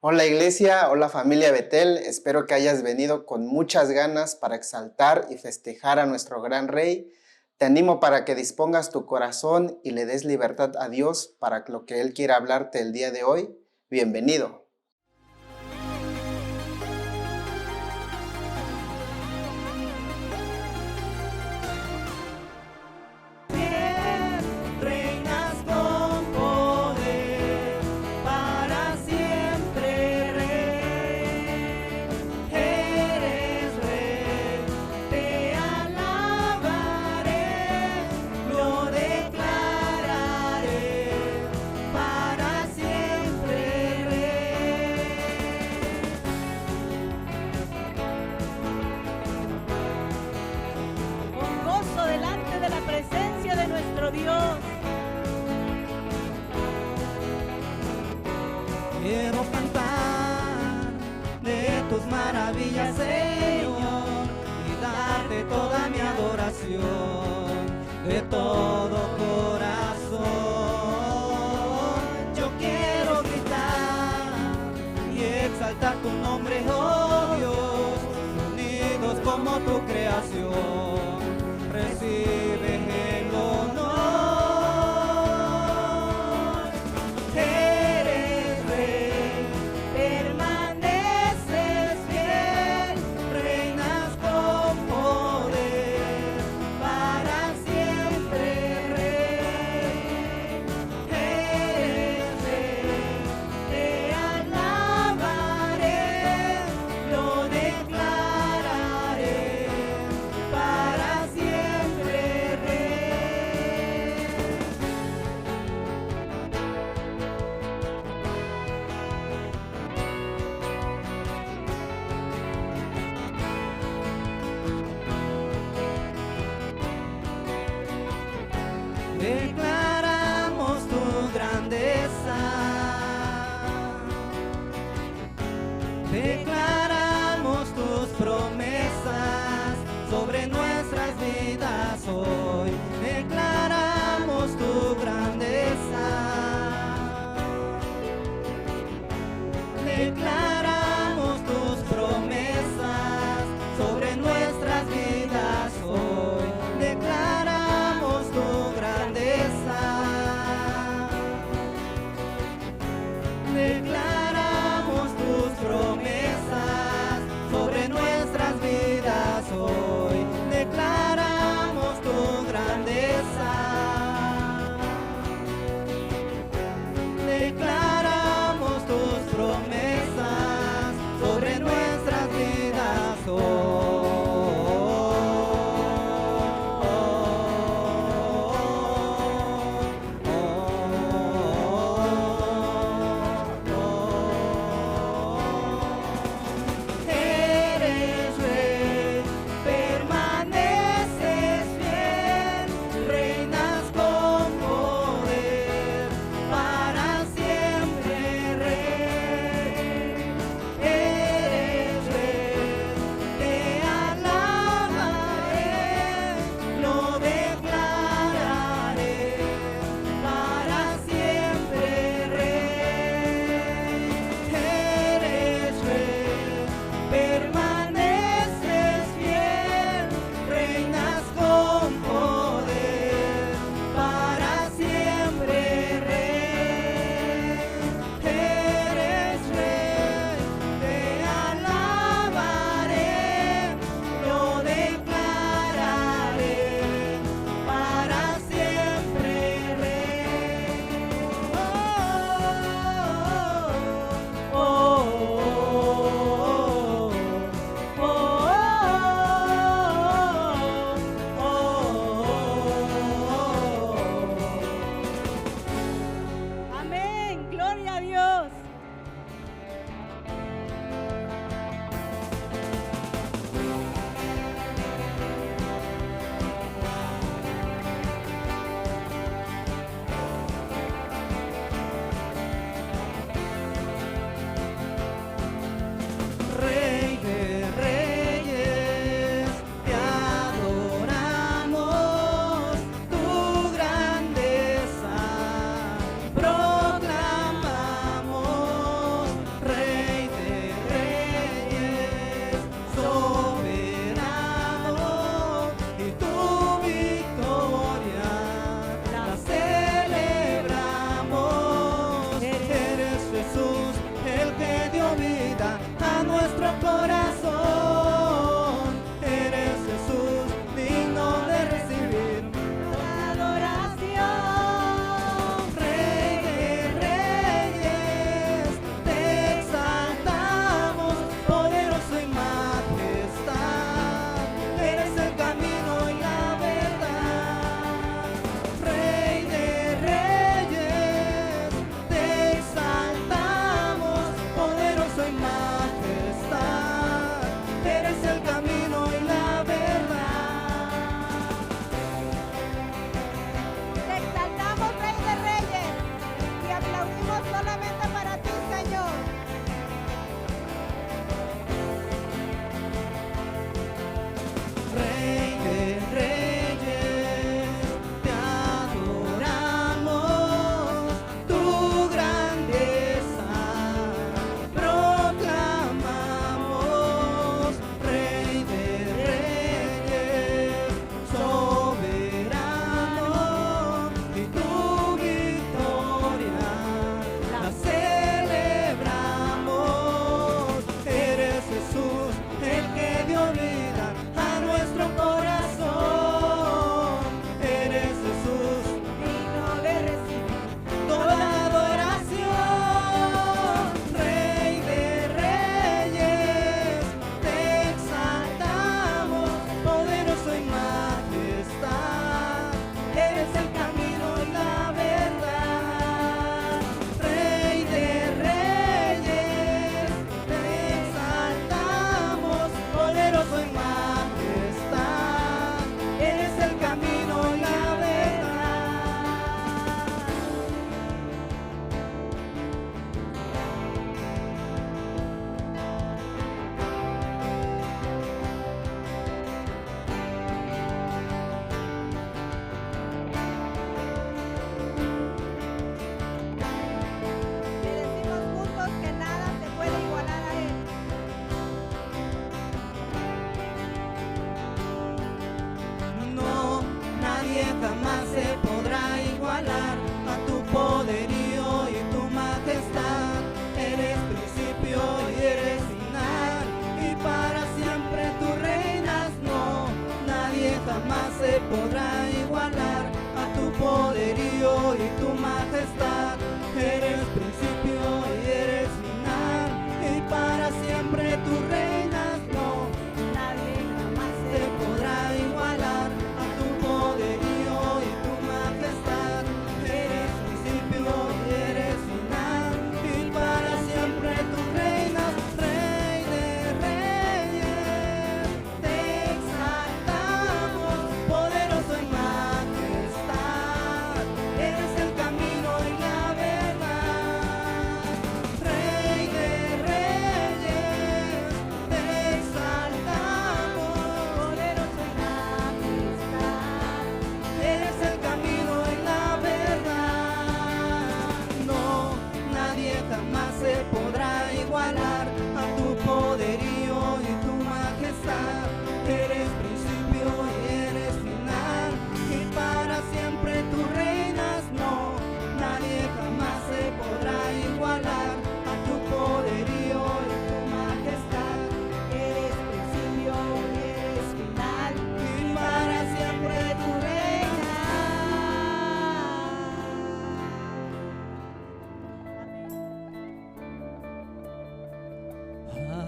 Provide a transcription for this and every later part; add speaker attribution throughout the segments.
Speaker 1: Hola iglesia, hola familia Betel, espero que hayas venido con muchas ganas para exaltar y festejar a nuestro gran Rey. Te animo para que dispongas tu corazón y le des libertad a Dios para lo que Él quiera hablarte el día de hoy. Bienvenido.
Speaker 2: Reinas con poder, para siempre Rey. Eres Rey, te alabaré, lo declararé, para siempre Rey. Con gozo delante de la presencia de nuestro Dios. Quiero cantar de tus maravillas, Señor, y darte toda mi adoración de todo corazón. Yo quiero gritar y exaltar tu nombre, oh Dios, unidos como tu creación. Recibe el honor. Eres Rey, permaneces fiel, reinas con poder, para siempre Rey. Eres Rey, te alabaré, lo declararé, para siempre Rey. Declaramos tu grandeza, declaramos tus promesas sobre nuestras vidas hoy. Declaramos tu grandeza, declaramos tus promesas sobre nuestras vidas hoy. Declaramos tu grandeza, declaramos tus promesas sobre nuestras vidas hoy. Declaramos tu grandeza, declaramos tus promesas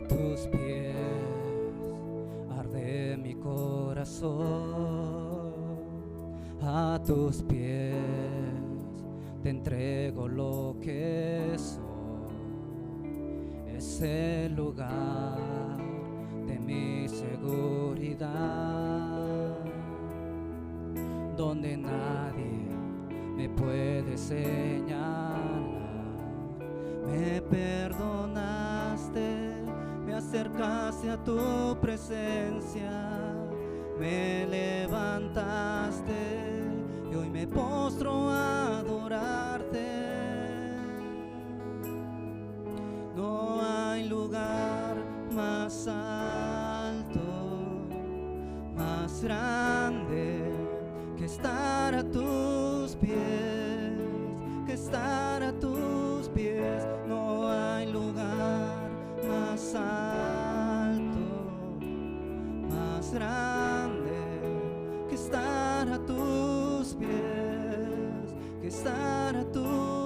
Speaker 3: tus pies arde mi corazón, a tus pies te entrego lo que soy. Es el lugar de mi seguridad, donde nadie me puede señalar. Me perdonaste, me acercaste a tu presencia, me levantaste y hoy me postro a adorarte. No hay lugar más alto, más grande que estar a tus pies, que estar a tus pies. No hay lugar más alto, más grande que estar a tus pies, que estar a tus pies.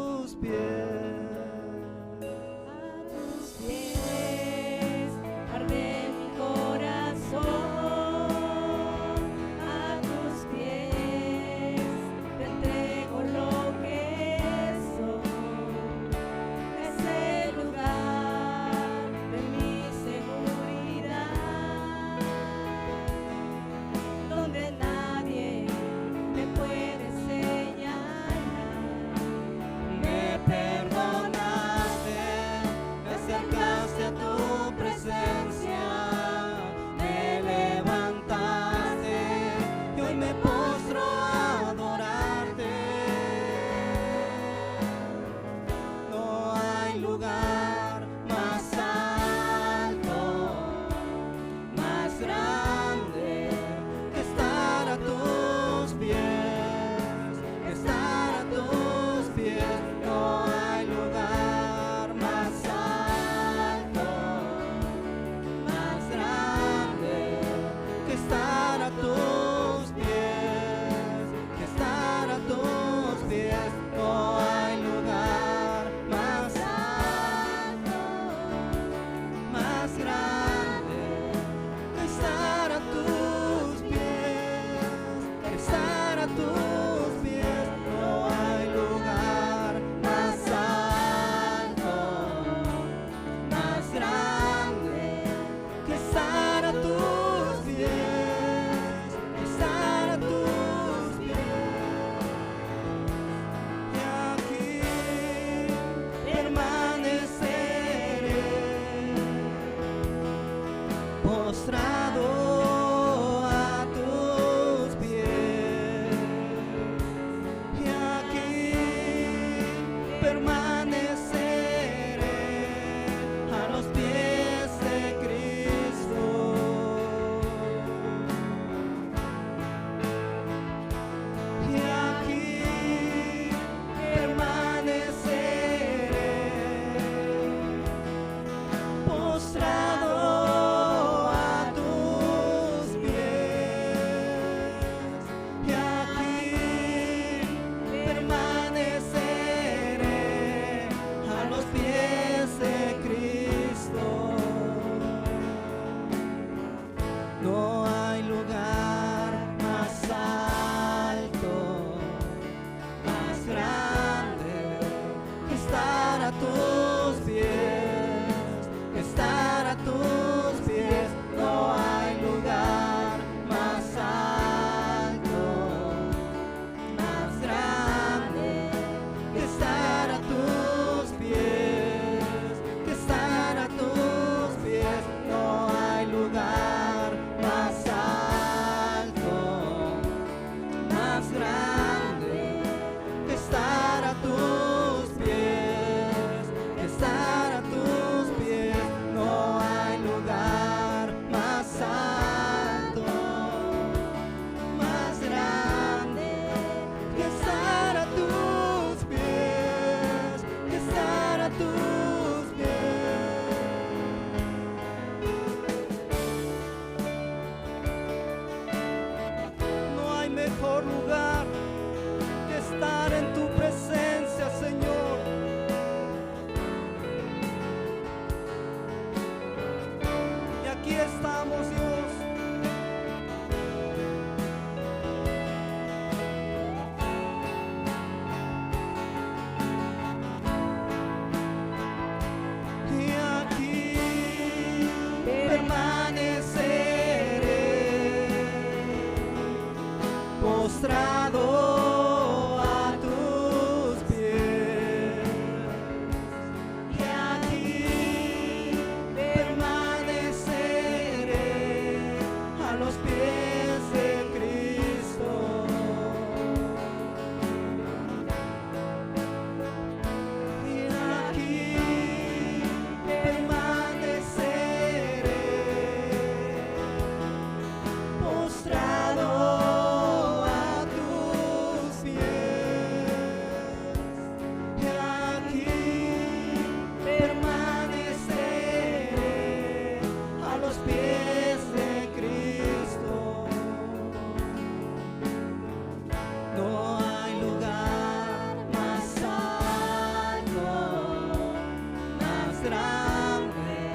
Speaker 3: grande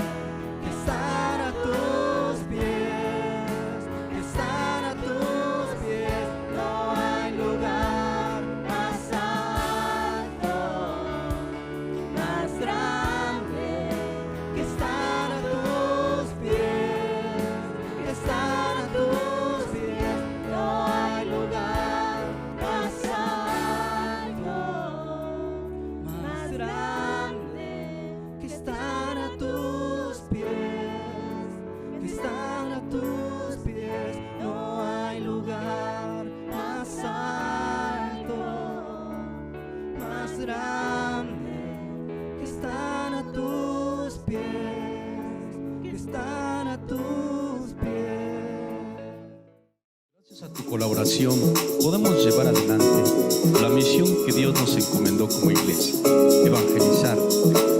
Speaker 3: que estar a tus pies, que estar a tus pies. No hay lugar más alto, más grande que estar a tus pies, que estar a tus pies. No hay lugar más alto, más grande que estar a tus pies, que estar a tus pies. No hay lugar más alto, más grande que estar a tus pies, que estar a tus pies.
Speaker 4: Gracias a tu colaboración podemos llevar adelante la misión que Dios nos encomendó como iglesia: evangelizar,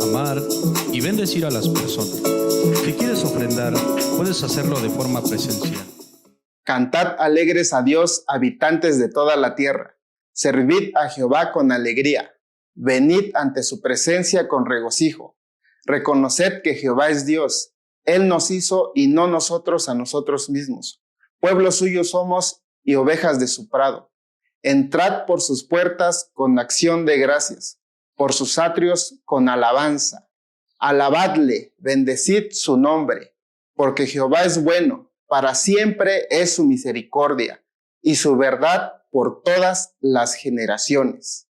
Speaker 4: amar y bendecir a las personas. Si quieres ofrendar, puedes hacerlo de forma presencial.
Speaker 1: Cantad alegres a Dios, habitantes de toda la tierra. Servid a Jehová con alegría. Venid ante su presencia con regocijo. Reconoced que Jehová es Dios. Él nos hizo y no nosotros a nosotros mismos. Pueblo suyo somos y ovejas de su prado. Entrad por sus puertas con acción de gracias, por sus atrios con alabanza. Alabadle, bendecid su nombre, porque Jehová es bueno, para siempre es su misericordia, y su verdad por todas las generaciones.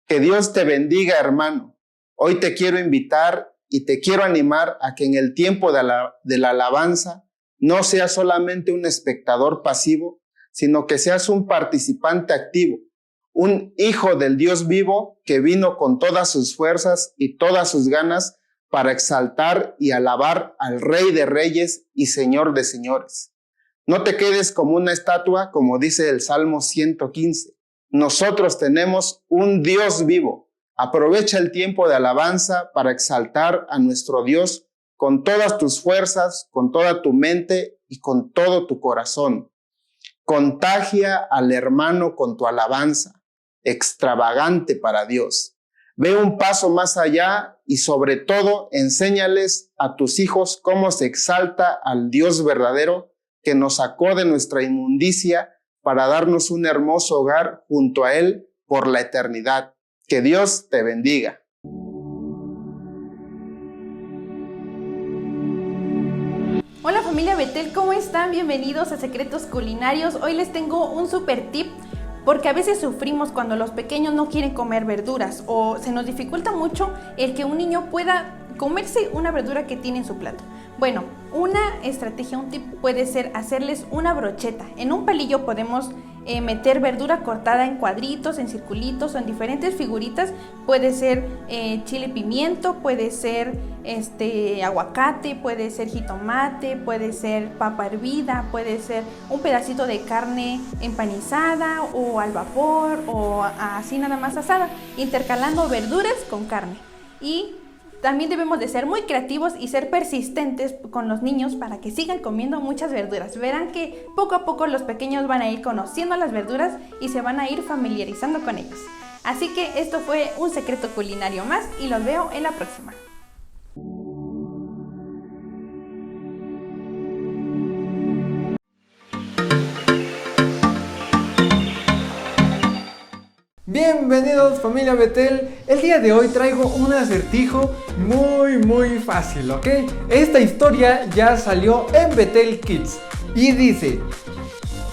Speaker 1: Que Dios te bendiga, hermano. Hoy te quiero invitar y te quiero animar a que en el tiempo de la alabanza no seas solamente un espectador pasivo, sino que seas un participante activo, un hijo del Dios vivo que vino con todas sus fuerzas y todas sus ganas para exaltar y alabar al Rey de Reyes y Señor de Señores. No te quedes como una estatua, como dice el Salmo 115. Nosotros tenemos un Dios vivo. Aprovecha el tiempo de alabanza para exaltar a nuestro Dios con todas tus fuerzas, con toda tu mente y con todo tu corazón. Contagia al hermano con tu alabanza, extravagante para Dios. Ve un paso más allá y sobre todo enséñales a tus hijos cómo se exalta al Dios verdadero que nos sacó de nuestra inmundicia para darnos un hermoso hogar junto a Él por la eternidad. Que Dios te bendiga.
Speaker 5: Hola familia Betel, ¿cómo están? Bienvenidos a Secretos Culinarios. Hoy les tengo un super tip porque a veces sufrimos cuando los pequeños no quieren comer verduras o se nos dificulta mucho el que un niño pueda comerse una verdura que tiene en su plato. Bueno, una estrategia, un tip puede ser hacerles una brocheta. En un palillo podemos meter verdura cortada en cuadritos, en circulitos o en diferentes figuritas. Puede ser chile pimiento, puede ser aguacate, puede ser jitomate, puede ser papa hervida, puede ser un pedacito de carne empanizada o al vapor o así nada más asada, intercalando verduras con carne. Y también debemos de ser muy creativos y ser persistentes con los niños para que sigan comiendo muchas verduras. Verán que poco a poco los pequeños van a ir conociendo las verduras y se van a ir familiarizando con ellas. Así que esto fue un secreto culinario más y los veo en la próxima.
Speaker 6: Bienvenidos familia Betel, el día de hoy traigo un acertijo muy fácil, ¿ok? Esta historia ya salió en Betel Kids y dice: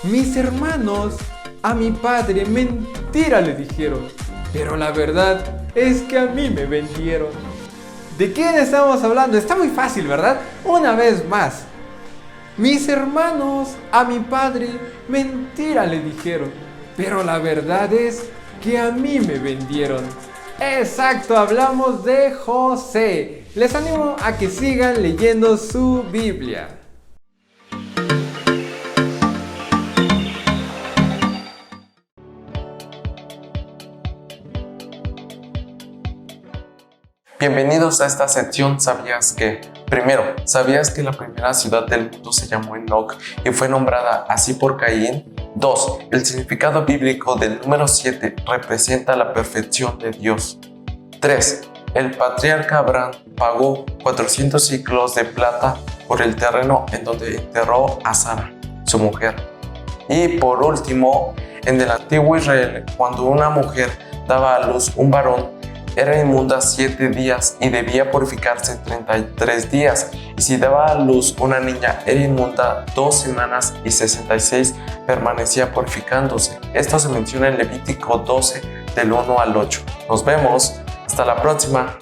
Speaker 6: mis hermanos a mi padre mentira le dijeron, pero la verdad es que a mí me vendieron. ¿De quién estamos hablando? Está muy fácil, ¿verdad? Una vez más. Mis hermanos a mi padre mentira le dijeron, pero la verdad es que a mí me vendieron. Exacto, hablamos de José. Les animo a que sigan leyendo su Biblia.
Speaker 7: Bienvenidos a esta sección ¿Sabías qué? Primero, ¿sabías que la primera ciudad del mundo se llamó Enoc y fue nombrada así por Caín? 2. El significado bíblico del número 7 representa la perfección de Dios. 3. El patriarca Abraham pagó 400 ciclos de plata por el terreno en donde enterró a Sara, su mujer. Y por último, en el antiguo Israel, cuando una mujer daba a luz un varón, era inmunda 7 días y debía purificarse 33 días. Y si daba a luz una niña, era inmunda 2 semanas y 66 permanecía purificándose. Esto se menciona en Levítico 12, del 1 al 8. Nos vemos. Hasta la próxima.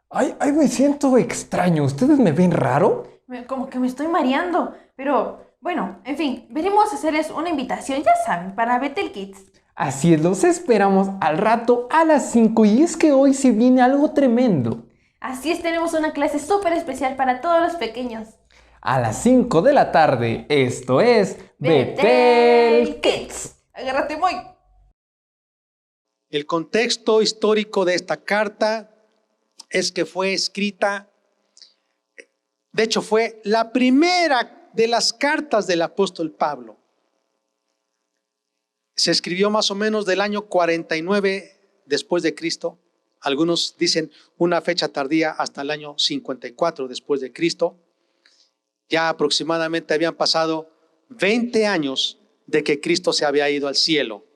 Speaker 6: Ay, me siento extraño. ¿Ustedes me ven raro?
Speaker 5: Como que me estoy mareando. Pero bueno, en fin, venimos a hacerles una invitación, ya saben, para Bethel Kids.
Speaker 6: Así es, los esperamos al rato a las 5 y es que hoy se viene algo tremendo.
Speaker 5: Así es, tenemos una clase súper especial para todos los pequeños.
Speaker 6: A las 5 de la tarde, esto es Bethel Kids.
Speaker 5: Agárrate, Moy.
Speaker 8: El contexto histórico de esta carta es que fue escrita, de hecho fue la primera de las cartas del apóstol Pablo. Se escribió más o menos del año 49 después de Cristo. Algunos dicen una fecha tardía hasta el año 54 después de Cristo. Ya aproximadamente habían pasado 20 años de que Cristo se había ido al cielo.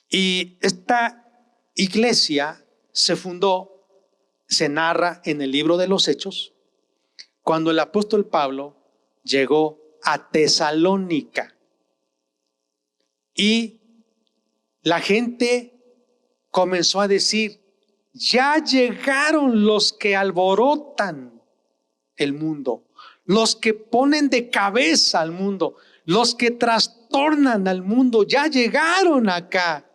Speaker 8: Y esta iglesia se fundó, se narra en el libro de los Hechos, cuando el apóstol Pablo llegó a Tesalónica. Y la gente comenzó a decir: ya llegaron los que alborotan el mundo, los que ponen de cabeza al mundo, los que trastornan al mundo, ya llegaron acá.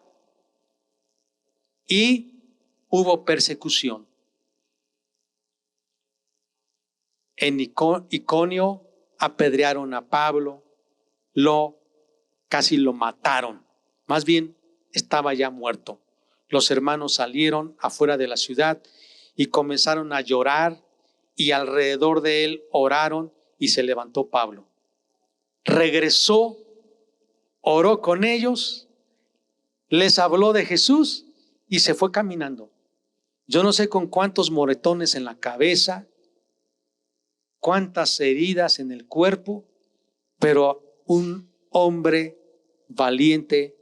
Speaker 8: Y hubo persecución. En Iconio apedrearon a Pablo, casi lo mataron. Más bien estaba ya muerto. Los hermanos salieron afuera de la ciudad y comenzaron a llorar, y alrededor de él oraron, y se levantó Pablo. Regresó, oró con ellos, les habló de Jesús y se fue caminando. Yo no sé con cuántos moretones en la cabeza, cuántas heridas en el cuerpo, pero un hombre valiente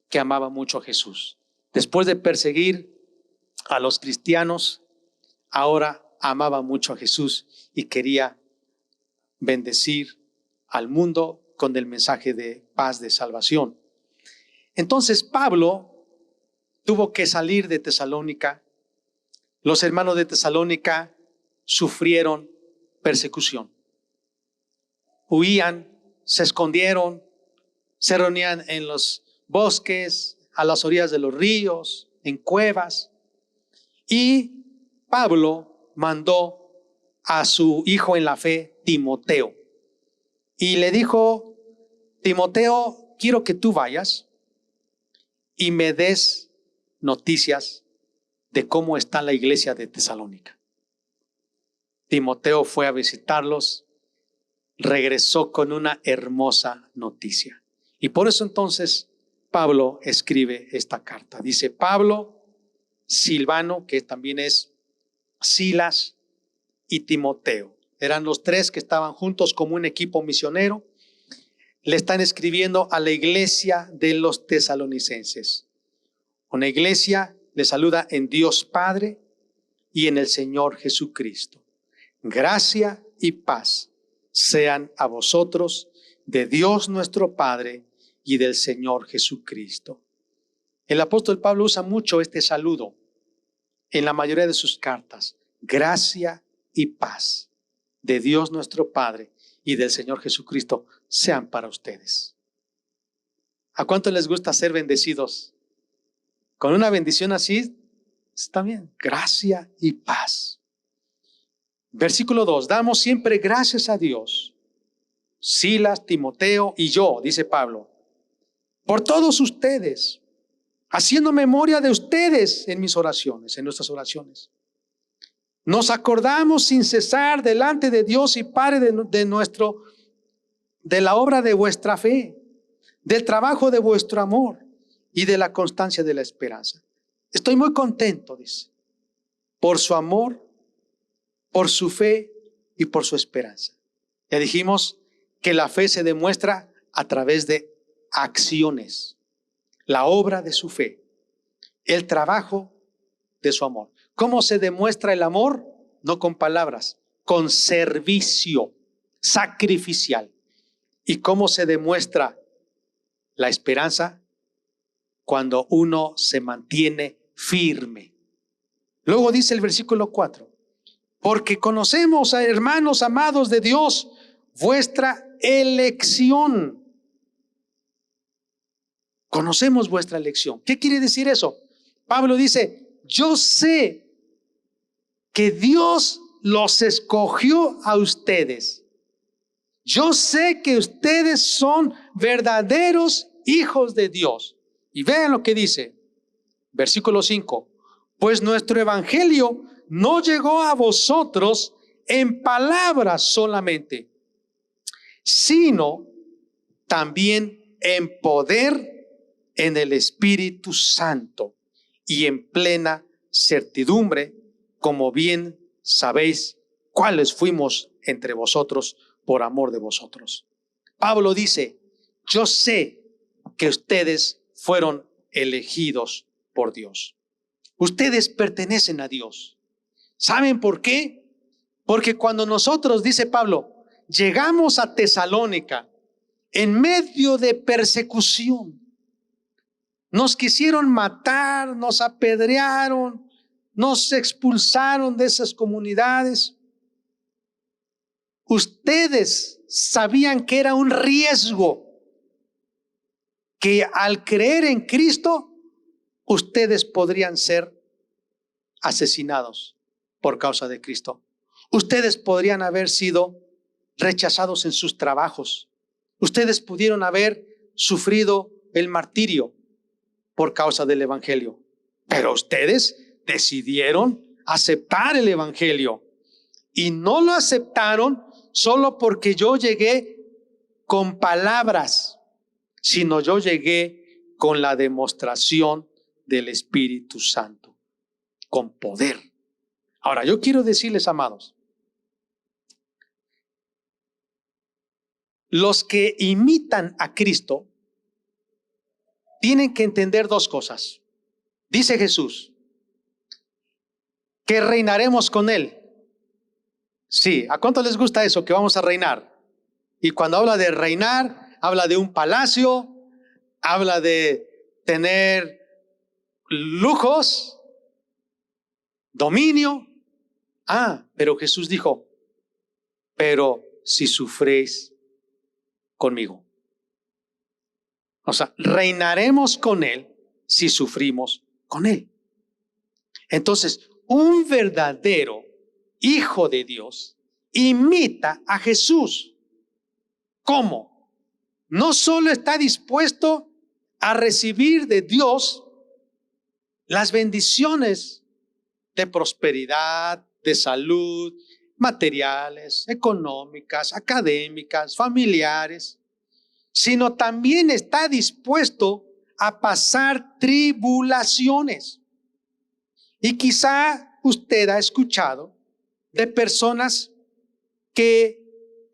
Speaker 8: que amaba mucho a Jesús. Después de perseguir a los cristianos, ahora amaba mucho a Jesús y quería bendecir al mundo con el mensaje de paz, de salvación. Entonces Pablo tuvo que salir de Tesalónica. Los hermanos de Tesalónica sufrieron persecución. Huían, se escondieron, se reunían en los bosques, a las orillas de los ríos, en cuevas. Y Pablo mandó a su hijo en la fe, Timoteo, y le dijo: Timoteo, quiero que tú vayas y me des noticias de cómo está la iglesia de Tesalónica. Timoteo fue a visitarlos, regresó con una hermosa noticia. Y por eso entonces Pablo escribe esta carta. Dice: Pablo, Silvano, que también es Silas, y Timoteo. Eran los tres que estaban juntos como un equipo misionero. Le están escribiendo a la iglesia de los tesalonicenses. Una iglesia le saluda en Dios Padre y en el Señor Jesucristo. Gracia y paz sean a vosotros de Dios nuestro Padre y del Señor Jesucristo. El apóstol Pablo usa mucho este saludo en la mayoría de sus cartas. Gracia y paz de Dios nuestro Padre y del Señor Jesucristo sean para ustedes. ¿A cuánto les gusta ser bendecidos? Con una bendición así está bien. Gracia y paz. Versículo 2. Damos siempre gracias a Dios, Silas, Timoteo y yo, dice Pablo, por todos ustedes, haciendo memoria de ustedes en mis oraciones, en nuestras oraciones. Nos acordamos sin cesar delante de Dios y Padre de la obra de vuestra fe, del trabajo de vuestro amor y de la constancia de la esperanza. Estoy muy contento, dice, por su amor, por su fe y por su esperanza. Ya dijimos que la fe se demuestra a través de acciones, la obra de su fe, el trabajo de su amor. ¿Cómo se demuestra el amor? No con palabras, con servicio sacrificial. ¿Y cómo se demuestra la esperanza? Cuando uno se mantiene firme. Luego dice el versículo 4, porque conocemos, hermanos amados de Dios, vuestra elección. Conocemos vuestra elección. ¿Qué quiere decir eso? Pablo dice, yo sé que Dios los escogió a ustedes. Yo sé que ustedes son verdaderos hijos de Dios. Y vean lo que dice, versículo 5. Pues nuestro evangelio no llegó a vosotros en palabras solamente, sino también en poder, en el Espíritu Santo y en plena certidumbre, como bien sabéis cuáles fuimos entre vosotros por amor de vosotros. Pablo dice, yo sé que ustedes fueron elegidos por Dios. Ustedes pertenecen a Dios. ¿Saben por qué? Porque cuando nosotros, dice Pablo, llegamos a Tesalónica en medio de persecución, nos quisieron matar, nos apedrearon, nos expulsaron de esas comunidades. Ustedes sabían que era un riesgo, que al creer en Cristo, ustedes podrían ser asesinados por causa de Cristo. Ustedes podrían haber sido rechazados en sus trabajos. Ustedes pudieron haber sufrido el martirio por causa del evangelio. Pero ustedes decidieron aceptar el evangelio. Y no lo aceptaron solo porque yo llegué con palabras, sino yo llegué con la demostración del Espíritu Santo, con poder. Ahora, yo quiero decirles, amados, los que imitan a Cristo tienen que entender dos cosas. Dice Jesús que reinaremos con Él. Sí, ¿a cuánto les gusta eso? Que vamos a reinar. Y cuando habla de reinar, habla de un palacio, habla de tener lujos, dominio. Pero Jesús dijo, pero si sufréis conmigo. O sea, reinaremos con Él si sufrimos con Él. Entonces, un verdadero hijo de Dios imita a Jesús. ¿Cómo? No solo está dispuesto a recibir de Dios las bendiciones de prosperidad, de salud, materiales, económicas, académicas, familiares, sino también está dispuesto a pasar tribulaciones. Y quizá usted ha escuchado de personas que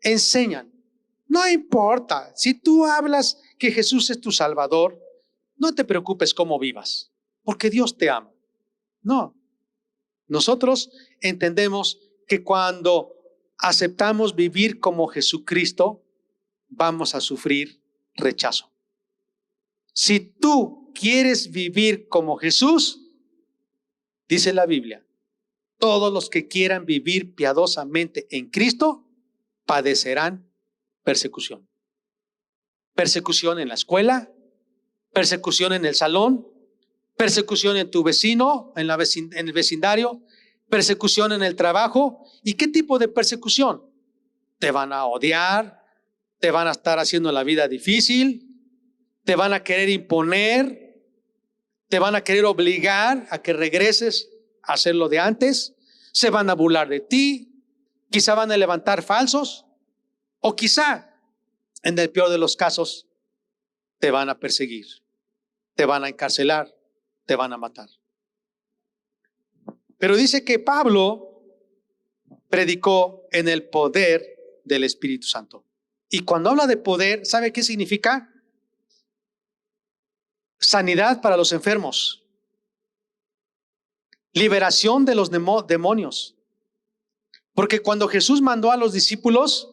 Speaker 8: enseñan, no importa, si tú hablas que Jesús es tu Salvador, no te preocupes cómo vivas, porque Dios te ama. No, nosotros entendemos que cuando aceptamos vivir como Jesucristo, vamos a sufrir rechazo. Si tú quieres vivir como Jesús, dice la Biblia, todos los que quieran vivir piadosamente en Cristo padecerán persecución. Persecución en la escuela, persecución en el salón, persecución en tu vecino, en el vecindario, persecución en el trabajo. ¿Y qué tipo de persecución? Te van a odiar, te van a estar haciendo la vida difícil, te van a querer imponer, te van a querer obligar a que regreses a hacer lo de antes. se van a burlar de ti, quizá van a levantar falsos, o quizá, en el peor de los casos, te van a perseguir, te van a encarcelar, te van a matar. Pero dice que Pablo predicó en el poder del Espíritu Santo. Y cuando habla de poder, ¿sabe qué significa? Sanidad para los enfermos, liberación de los demonios. Porque cuando Jesús mandó a los discípulos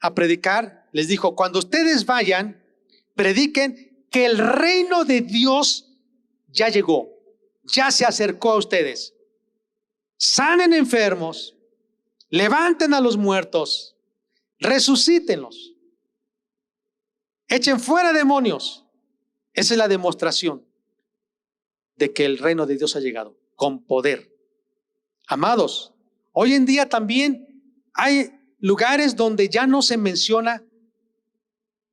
Speaker 8: a predicar, les dijo: cuando ustedes vayan, prediquen que el reino de Dios ya llegó, ya se acercó a ustedes. Sanen enfermos, levanten a los muertos, resucítenlos, echen fuera demonios. Esa es la demostración de que el reino de Dios ha llegado, con poder. Amados, hoy en día también hay lugares donde ya no se menciona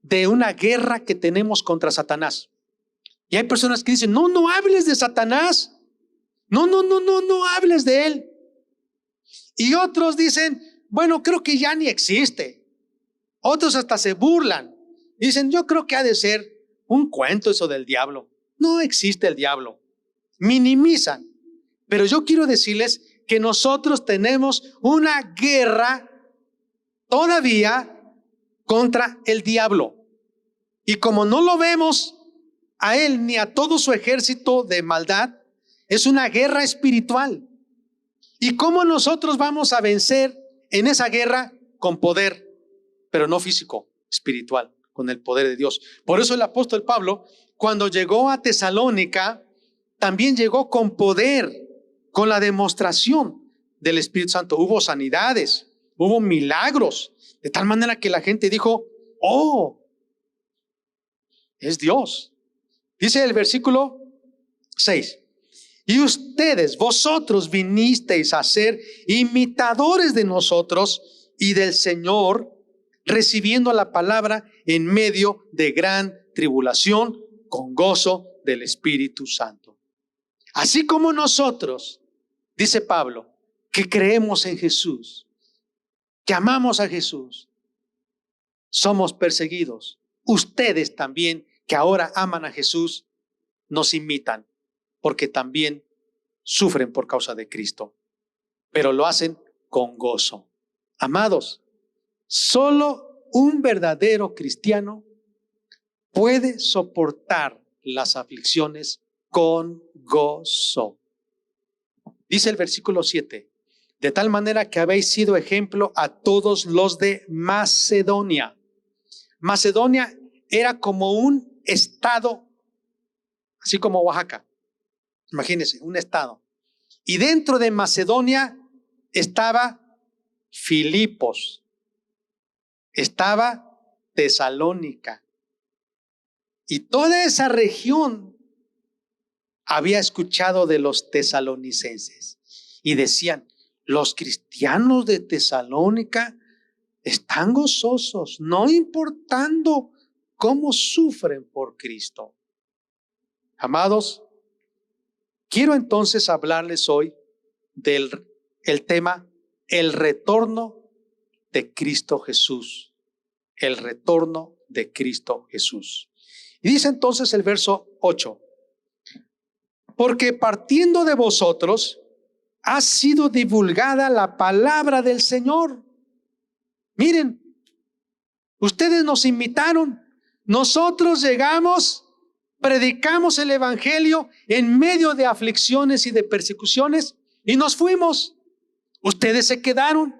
Speaker 8: de una guerra que tenemos contra Satanás. Y hay personas que dicen: no, no hables de Satanás. No hables de él. Y otros dicen: bueno, creo que ya ni existe. Otros hasta se burlan. Dicen: yo creo que ha de ser un cuento eso del diablo. No existe el diablo. Minimizan. Pero yo quiero decirles que nosotros tenemos una guerra todavía contra el diablo. Y como no lo vemos a él ni a todo su ejército de maldad, es una guerra espiritual. ¿Y cómo nosotros vamos a vencer en esa guerra? Con poder, pero no físico, espiritual, con el poder de Dios. Por eso el apóstol Pablo, cuando llegó a Tesalónica, también llegó con poder, con la demostración del Espíritu Santo. Hubo sanidades, hubo milagros, de tal manera que la gente dijo: oh, es Dios. Dice el versículo 6: y ustedes, vosotros vinisteis a ser imitadores de nosotros y del Señor, recibiendo la palabra en medio de gran tribulación, con gozo del Espíritu Santo. Así como nosotros, dice Pablo, que creemos en Jesús, que amamos a Jesús, somos perseguidos. Ustedes también, que ahora aman a Jesús, nos imitan, porque también sufren por causa de Cristo, pero lo hacen con gozo. Amados, solo un verdadero cristiano puede soportar las aflicciones con gozo. Dice el versículo 7: de tal manera que habéis sido ejemplo a todos los de Macedonia. Macedonia era como un estado, así como Oaxaca. Imagínense, un estado. Y dentro de Macedonia estaba Filipos, estaba Tesalónica. Y toda esa región había escuchado de los tesalonicenses. Y decían: los cristianos de Tesalónica están gozosos, no importando cómo sufren por Cristo. Amados, quiero entonces hablarles hoy del tema, el retorno de Cristo Jesús. El retorno de Cristo Jesús. Y dice entonces el verso 8: porque partiendo de vosotros ha sido divulgada la palabra del Señor. Miren, ustedes nos imitaron. Nosotros llegamos, predicamos el evangelio en medio de aflicciones y de persecuciones y nos fuimos. Ustedes se quedaron,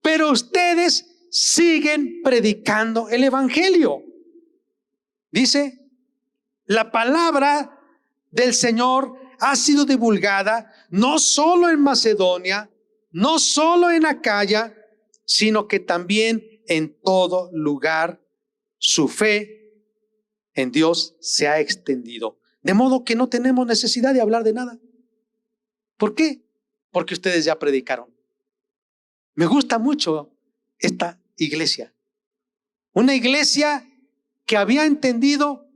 Speaker 8: pero ustedes siguen predicando el evangelio. Dice: la palabra del Señor ha sido divulgada no solo en Macedonia, no solo en Acaya, sino que también en todo lugar. Su fe en Dios se ha extendido, de modo que no tenemos necesidad de hablar de nada. ¿Por qué? Porque ustedes ya predicaron. Me gusta mucho esta iglesia. Una iglesia que había entendido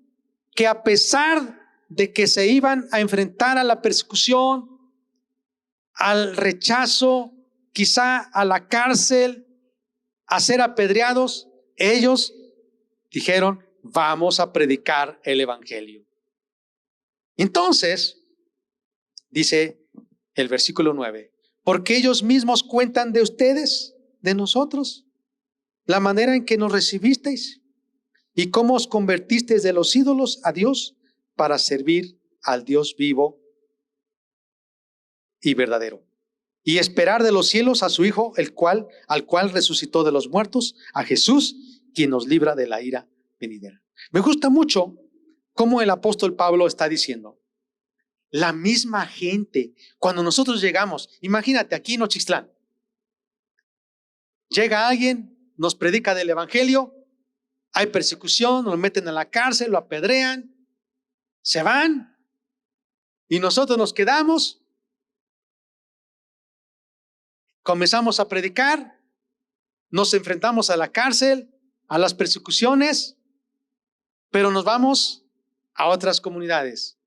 Speaker 8: que a pesar de que se iban a enfrentar a la persecución, al rechazo, quizá a la cárcel, a ser apedreados, ellos dijeron, vamos a predicar el evangelio. Entonces, dice el versículo 9, porque ellos mismos cuentan de ustedes, de nosotros, la manera en que nos recibisteis y cómo os convertisteis de los ídolos a Dios para servir al Dios vivo y verdadero, y esperar de los cielos a su Hijo, al cual resucitó de los muertos, a Jesús, quien nos libra de la ira venidera. Me gusta mucho cómo el apóstol Pablo está diciendo, la misma gente, cuando nosotros llegamos, imagínate aquí en Nochixtlán, llega alguien, nos predica del evangelio, hay persecución, nos meten en la cárcel, lo apedrean, se van y nosotros nos quedamos, comenzamos a predicar, nos enfrentamos a la cárcel, a las persecuciones, pero nos vamos a otras comunidades.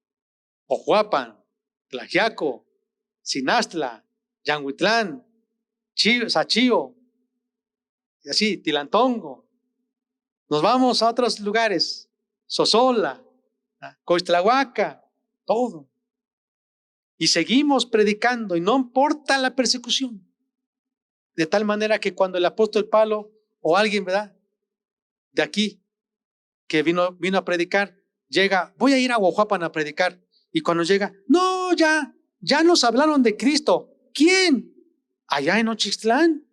Speaker 8: Ojuapan, Tlaxiaco, Sinastla, Yanguitlán, Sachío, y así, Tilantongo. Nos vamos a otros lugares, Sosola, Coixtlahuaca, todo. Y seguimos predicando y no importa la persecución. De tal manera que cuando el apóstol Pablo o alguien, ¿verdad?, de aquí, que vino a predicar, llega, voy a ir a Oaxaca a predicar. Y cuando llega, no, ya nos hablaron de Cristo. ¿Quién? Allá en Nochixtlán.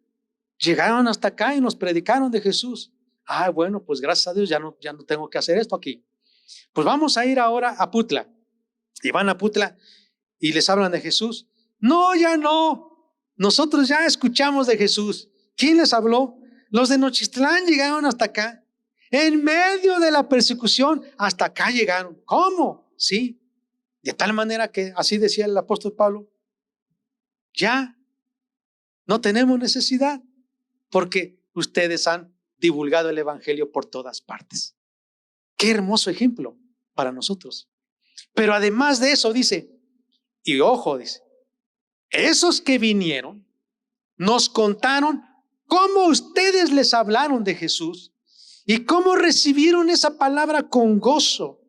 Speaker 8: Llegaron hasta acá y nos predicaron de Jesús. Ah, bueno, pues gracias a Dios ya no tengo que hacer esto aquí. Pues vamos a ir ahora a Putla. Y van a Putla y les hablan de Jesús. No, ya no. Nosotros ya escuchamos de Jesús. ¿Quién les habló? Los de Nochixtlán llegaron hasta acá. En medio de la persecución, hasta acá llegaron. ¿Cómo? Sí. De tal manera que, así decía el apóstol Pablo, ya no tenemos necesidad, porque ustedes han divulgado el evangelio por todas partes. Qué hermoso ejemplo para nosotros. Pero además de eso dice, y ojo, dice, esos que vinieron nos contaron cómo ustedes les hablaron de Jesús y cómo recibieron esa palabra con gozo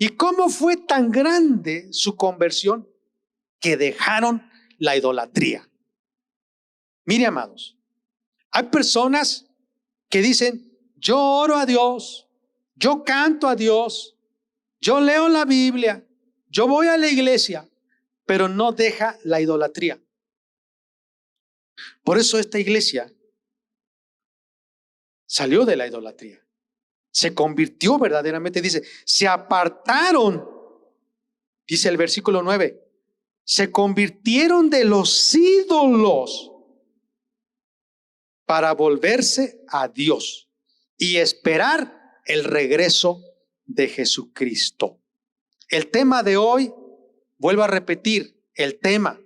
Speaker 8: y cómo fue tan grande su conversión que dejaron la idolatría. Mire, amados, hay personas que dicen, yo oro a Dios, yo canto a Dios, yo leo la Biblia, yo voy a la iglesia, pero no deja la idolatría. Por eso esta iglesia salió de la idolatría, se convirtió verdaderamente, dice, se apartaron, dice el versículo 9, se convirtieron de los ídolos para volverse a Dios y esperar el regreso de Jesucristo. El tema de hoy, vuelvo a repetir, el tema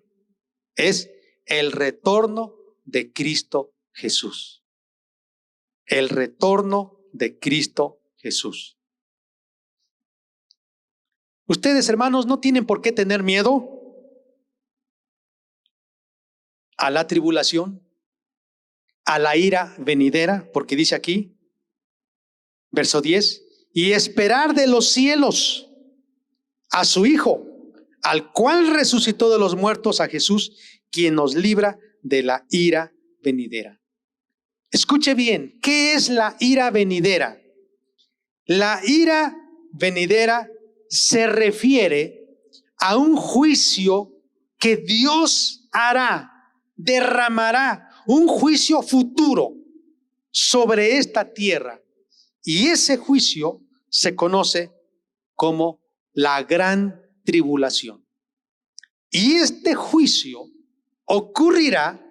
Speaker 8: es el retorno de Cristo Jesús. El retorno de Cristo Jesús. Ustedes, hermanos, no tienen por qué tener miedo a la tribulación, a la ira venidera, porque dice aquí, verso 10, y esperar de los cielos a su Hijo, al cual resucitó de los muertos, a Jesús, quien nos libra de la ira venidera. Escuche bien, ¿qué es la ira venidera? La ira venidera se refiere a un juicio que Dios hará, derramará, un juicio futuro sobre esta tierra. Y ese juicio se conoce como la gran tribulación. Y este juicio ocurrirá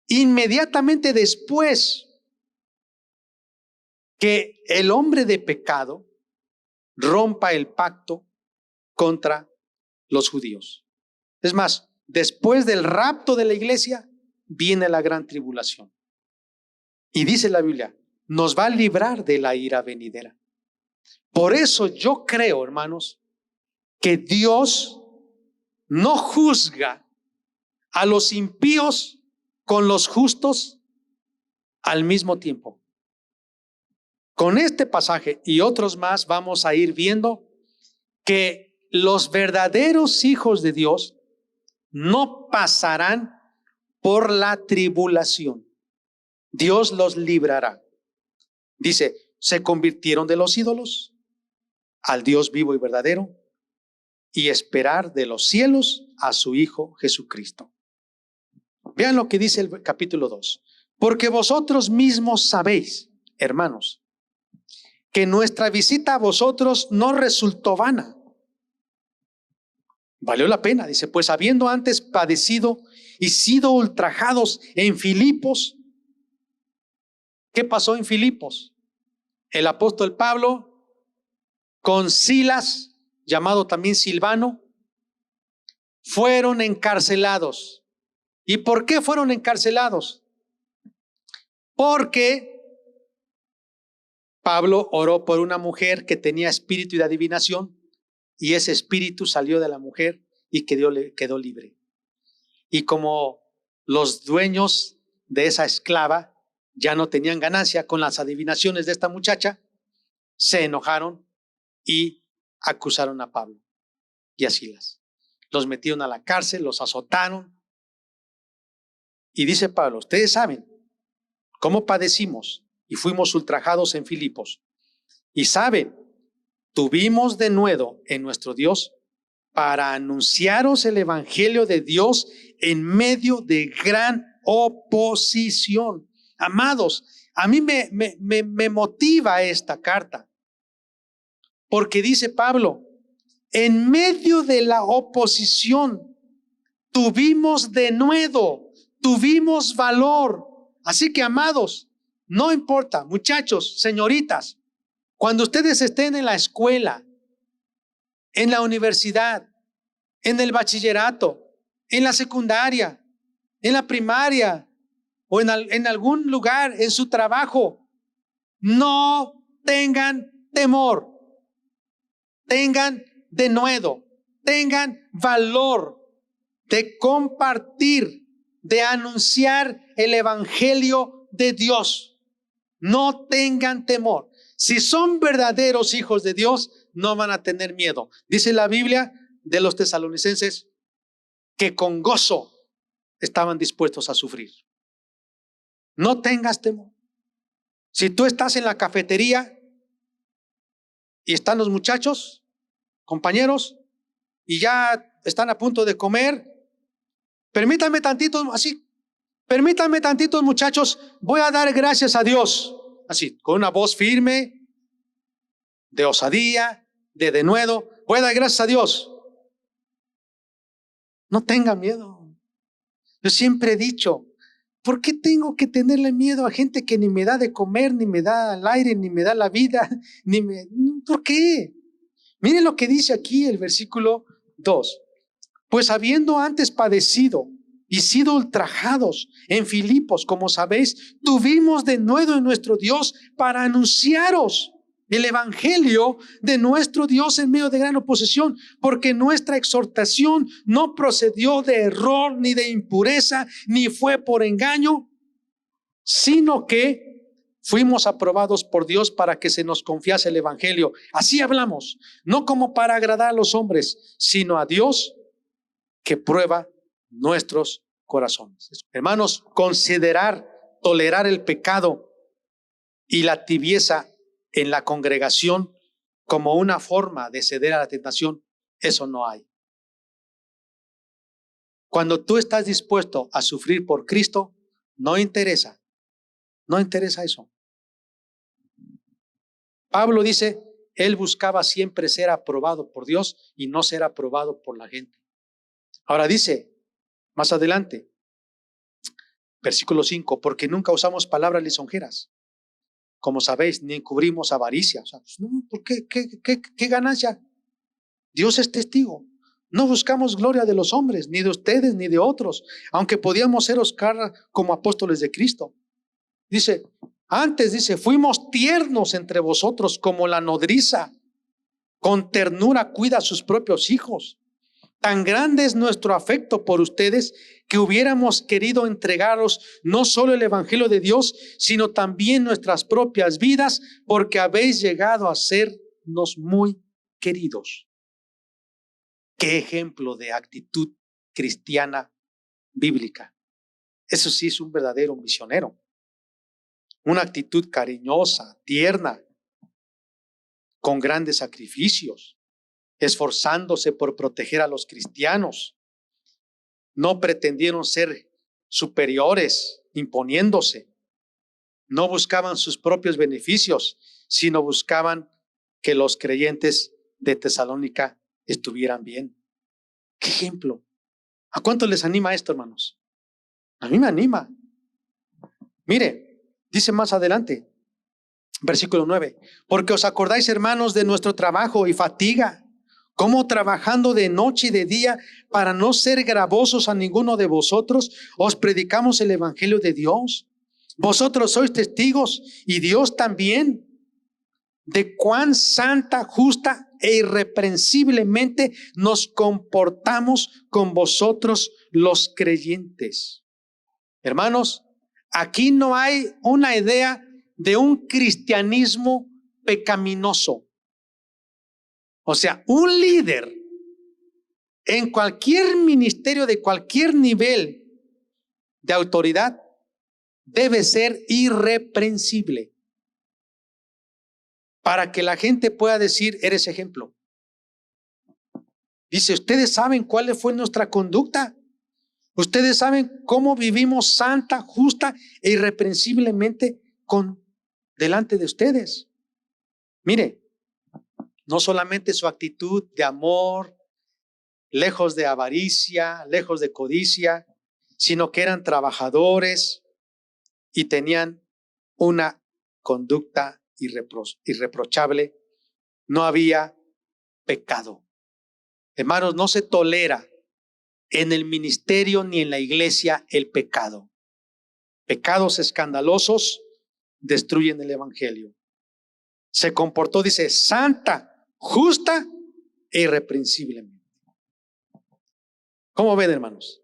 Speaker 8: inmediatamente después que el hombre de pecado rompa el pacto contra los judíos. Es más, después del rapto de la iglesia viene la gran tribulación. Y dice la Biblia, nos va a librar de la ira venidera. Por eso yo creo, hermanos, que Dios no juzga a los impíos con los justos al mismo tiempo. Con este pasaje y otros más vamos a ir viendo que los verdaderos hijos de Dios no pasarán por la tribulación. Dios los librará. Dice, se convirtieron de los ídolos al Dios vivo y verdadero y esperar de los cielos a su Hijo Jesucristo. Vean lo que dice el capítulo 2. Porque vosotros mismos sabéis, hermanos, que nuestra visita a vosotros no resultó vana. Valió la pena, dice, pues habiendo antes padecido y sido ultrajados en Filipos. ¿Qué pasó en Filipos? El apóstol Pablo con Silas, llamado también Silvano, fueron encarcelados. ¿Y por qué fueron encarcelados? Porque Pablo oró por una mujer que tenía espíritu de adivinación y ese espíritu salió de la mujer y quedó libre. Y como los dueños de esa esclava ya no tenían ganancia con las adivinaciones de esta muchacha, se enojaron y acusaron a Pablo y a Silas. Los metieron a la cárcel, los azotaron. Y dice Pablo, ustedes saben cómo padecimos y fuimos ultrajados en Filipos. Y saben, tuvimos denuedo en nuestro Dios para anunciaros el evangelio de Dios en medio de gran oposición. Amados, a mí me motiva esta carta, porque dice Pablo, en medio de la oposición tuvimos denuedo, tuvimos valor. Así que, amados, no importa, muchachos, señoritas, cuando ustedes estén en la escuela, en la universidad, en el bachillerato, en la secundaria, en la primaria o en algún lugar, en su trabajo, no tengan temor, tengan denuedo, tengan valor de compartir, de anunciar el evangelio de Dios. No tengan temor. Si son verdaderos hijos de Dios, no van a tener miedo. Dice la Biblia de los tesalonicenses que con gozo estaban dispuestos a sufrir. No tengas temor. Si tú estás en la cafetería y están los muchachos, compañeros, y ya están a punto de comer, permítanme tantito, muchachos, voy a dar gracias a Dios. Así, con una voz firme, de osadía, de denuedo, voy a dar gracias a Dios. No tengan miedo. Yo siempre he dicho, ¿por qué tengo que tenerle miedo a gente que ni me da de comer, ni me da el aire, ni me da la vida? ¿Por qué? Miren lo que dice aquí el versículo 2. Pues habiendo antes padecido y sido ultrajados en Filipos, como sabéis, tuvimos denuedo en nuestro Dios para anunciaros el evangelio de nuestro Dios en medio de gran oposición, porque nuestra exhortación no procedió de error, ni de impureza, ni fue por engaño, sino que fuimos aprobados por Dios para que se nos confiase el evangelio. Así hablamos, no como para agradar a los hombres, sino a Dios que prueba nuestros corazones. Hermanos, considerar, tolerar el pecado y la tibieza en la congregación como una forma de ceder a la tentación, eso no hay. Cuando tú estás dispuesto a sufrir por Cristo, no interesa eso. Pablo dice, él buscaba siempre ser aprobado por Dios y no ser aprobado por la gente. Ahora dice, más adelante, versículo 5, porque nunca usamos palabras lisonjeras, como sabéis, ni encubrimos avaricia. O sea, no, ¿por qué? ¿Qué ganancia? Dios es testigo. No buscamos gloria de los hombres, ni de ustedes, ni de otros, aunque podíamos seros cara como apóstoles de Cristo. Dice, fuimos tiernos entre vosotros como la nodriza, con ternura cuida a sus propios hijos. Tan grande es nuestro afecto por ustedes que hubiéramos querido entregaros no solo el Evangelio de Dios, sino también nuestras propias vidas, porque habéis llegado a sernos muy queridos. Qué ejemplo de actitud cristiana bíblica. Eso sí es un verdadero misionero. Una actitud cariñosa, tierna, con grandes sacrificios, esforzándose por proteger a los cristianos. No pretendieron ser superiores, imponiéndose. No buscaban sus propios beneficios, sino buscaban que los creyentes de Tesalónica estuvieran bien. ¿Qué ejemplo? ¿A cuánto les anima esto, hermanos? A mí me anima. Mire, dice más adelante, versículo 9, porque os acordáis, hermanos, de nuestro trabajo y fatiga, como trabajando de noche y de día para no ser gravosos a ninguno de vosotros, os predicamos el Evangelio de Dios. Vosotros sois testigos y Dios también de cuán santa, justa e irreprensiblemente nos comportamos con vosotros los creyentes. Hermanos, aquí no hay una idea de un cristianismo pecaminoso. O sea, un líder en cualquier ministerio de cualquier nivel de autoridad debe ser irreprensible para que la gente pueda decir, eres ejemplo. Dice, ustedes saben cuál fue nuestra conducta. Ustedes saben cómo vivimos santa, justa e irreprensiblemente delante de ustedes. Mire, no solamente su actitud de amor, lejos de avaricia, lejos de codicia, sino que eran trabajadores y tenían una conducta irreprochable. No había pecado. Hermanos, no se tolera en el ministerio ni en la iglesia el pecado. Pecados escandalosos destruyen el evangelio. Se comportó, dice, santa, justa e irreprensiblemente. ¿Cómo ven, hermanos?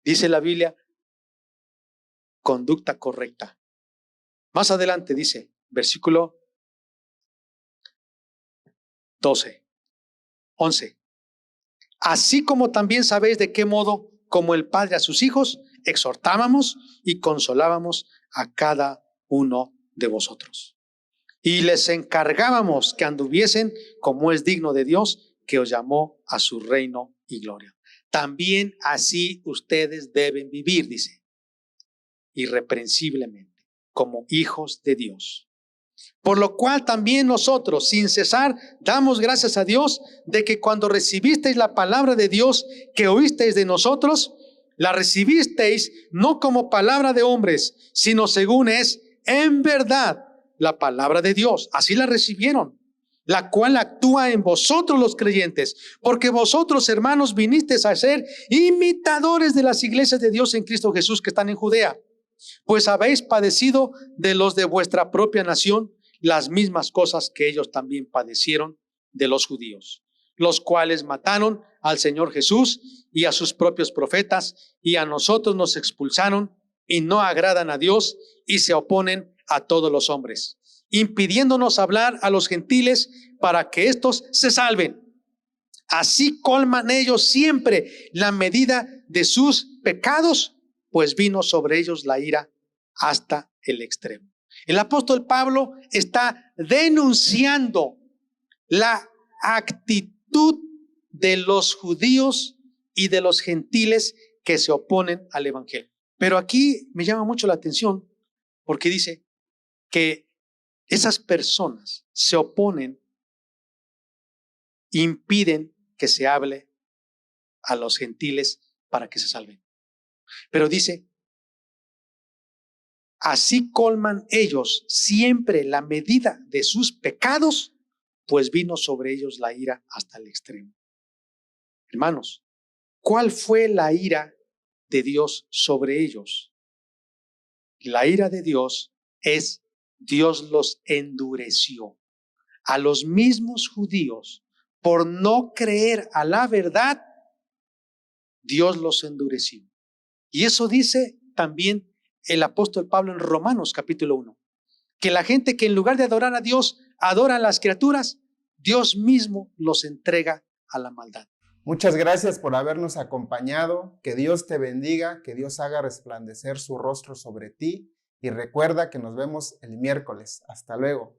Speaker 8: Dice la Biblia, conducta correcta. Más adelante dice, versículo 11. Así como también sabéis de qué modo, como el Padre a sus hijos, exhortábamos y consolábamos a cada uno de vosotros. Y les encargábamos que anduviesen como es digno de Dios, que os llamó a su reino y gloria. También así ustedes deben vivir, dice, irreprensiblemente, como hijos de Dios. Por lo cual también nosotros, sin cesar, damos gracias a Dios de que cuando recibisteis la palabra de Dios que oísteis de nosotros, la recibisteis no como palabra de hombres, sino según es en verdad la palabra de Dios. Así la recibieron, la cual actúa en vosotros los creyentes, porque vosotros, hermanos, vinisteis a ser imitadores de las iglesias de Dios en Cristo Jesús que están en Judea, pues habéis padecido de los de vuestra propia nación las mismas cosas que ellos también padecieron de los judíos, los cuales mataron al Señor Jesús y a sus propios profetas, y a nosotros nos expulsaron y no agradan a Dios y se oponen a todos los hombres, impidiéndonos hablar a los gentiles para que éstos se salven. Así colman ellos siempre la medida de sus pecados, pues vino sobre ellos la ira hasta el extremo. El apóstol Pablo está denunciando la actitud de los judíos y de los gentiles que se oponen al evangelio. Pero aquí me llama mucho la atención porque dice que esas personas se oponen, impiden que se hable a los gentiles para que se salven. Pero dice, así colman ellos siempre la medida de sus pecados, pues vino sobre ellos la ira hasta el extremo. Hermanos, ¿cuál fue la ira de Dios sobre ellos? La ira de Dios es, Dios los endureció a los mismos judíos por no creer a la verdad, Dios los endureció. Y eso dice también el apóstol Pablo en Romanos capítulo 1. Que la gente que en lugar de adorar a Dios, adora a las criaturas, Dios mismo los entrega a la maldad.
Speaker 1: Muchas gracias por habernos acompañado. Que Dios te bendiga, que Dios haga resplandecer su rostro sobre ti. Y recuerda que nos vemos el miércoles. Hasta luego.